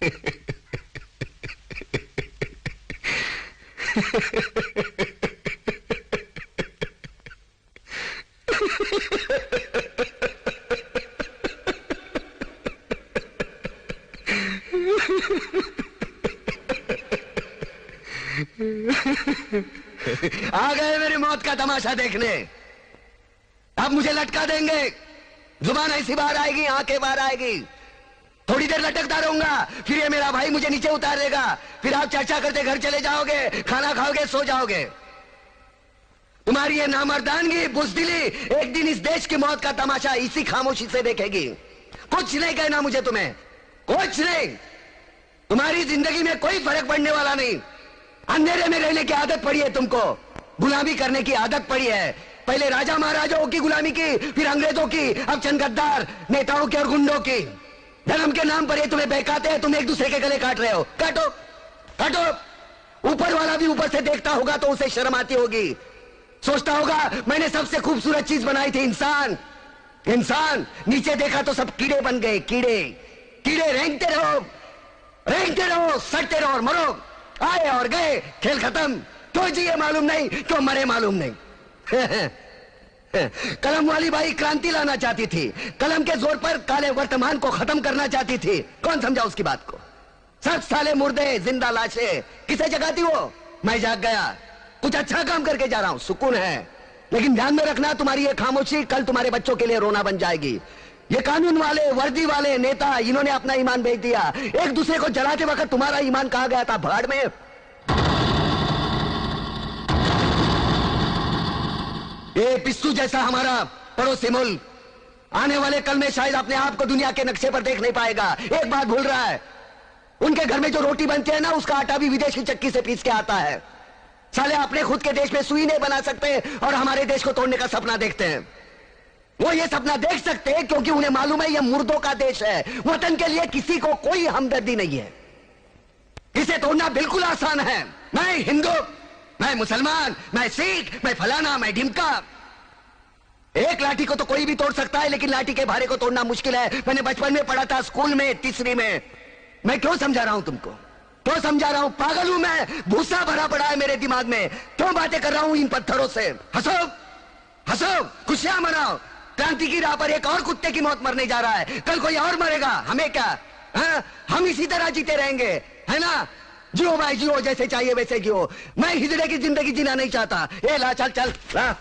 आ गए मेरी मौत का तमाशा देखने। अब मुझे लटका देंगे, जुबान ऐसी बाहर आएगी, आंखें बाहर आएगी, थोड़ी देर लटकता रहूंगा, फिर ये मेरा भाई मुझे नीचे उतार देगा, फिर आप चर्चा करते घर चले जाओगे, खाना खाओगे, सो जाओगे। तुम्हारी ये नामर्दानगी, बुज़दिली एक दिन इस देश की मौत का तमाशा इसी खामोशी से देखेगी। कुछ नहीं कहना मुझे, तुम्हें कुछ नहीं। तुम्हारी जिंदगी में कोई फर्क पड़ने वाला नहीं। अंधेरे में रहने की आदत पड़ी है तुमको, गुलामी करने की आदत पड़ी है। पहले राजा महाराजाओं की गुलामी की, फिर अंग्रेजों की, अब चंद गद्दार नेताओं की और गुंडों की। धर्म के नाम पर ये तुम्हें बहकाते हैं, तुम एक दूसरे के गले काट रहे हो। काटो काटो। ऊपर वाला भी ऊपर से देखता होगा तो उसे शर्म आती होगी, सोचता होगा मैंने सबसे खूबसूरत चीज बनाई थी, इंसान। इंसान नीचे देखा तो सब कीड़े बन गए, कीड़े कीड़े। रेंगते रहो, सड़ते रहो और मरो। आए और गए, खेल खत्म। क्यों जिए मालूम नहीं, क्यों मरे मालूम नहीं। कलम वाली बाई क्रांति लाना चाहती थी, कलम के जोर पर काले वर्तमान को खत्म करना चाहती थी। कौन समझा उसकी बात को? सब साले मुर्दे, जिंदा लाशें किसे जगाती वो? मैं जाग गया, कुछ अच्छा काम करके जा रहा हूं, सुकून है। लेकिन ध्यान में रखना, तुम्हारी ये खामोशी कल तुम्हारे बच्चों के लिए रोना बन जाएगी। ये कानून वाले, वर्दी वाले नेता, इन्होंने अपना ईमान बेच दिया। एक दूसरे को जलाते वक्त तुम्हारा ईमान कहां गया था? भाड़ में। ये पिस्सू जैसा हमारा पड़ोसी मुल्क आने वाले कल में शायद अपने आप को दुनिया के नक्शे पर देख नहीं पाएगा। एक बात भूल रहा है, उनके घर में जो रोटी बनती है ना, उसका आटा भी विदेशी चक्की से पीस के आता है। साले अपने खुद के देश में सुई नहीं बना सकते और हमारे देश को तोड़ने का सपना देखते हैं। वो ये सपना देख सकते हैं क्योंकि उन्हें मालूम है ये मुर्दों का देश है। वतन के लिए किसी को कोई हमदर्दी नहीं है। इसे तोड़ना बिल्कुल आसान है। मैं हिंदू, मैं मुसलमान, मैं सिख, मैं फलाना, मैं ढिमका। एक लाठी को तो कोई भी तोड़ सकता है, लेकिन लाठी के भारे को तोड़ना मुश्किल है। मैंने बचपन में पढ़ा था, स्कूल में, तीसरी में। मैं क्यों समझा रहा हूं तुमको? क्यों समझा रहा हूं? पागल हूं मैं? भूसा भरा पड़ा है मेरे दिमाग में। क्यों बातें कर रहा हूं इन पत्थरों से? हंसो हंसो, खुशियां मनाओ। क्रांति की राह पर एक और कुत्ते की मौत मरने जा रहा है, कल कोई और मरेगा, हमें क्या? हम इसी तरह जीते रहेंगे, है ना? जियो भाई जियो, जैसे चाहिए वैसे जियो। मैं हिजड़े की जिंदगी जीना नहीं चाहता। ए ला, चल चल ला।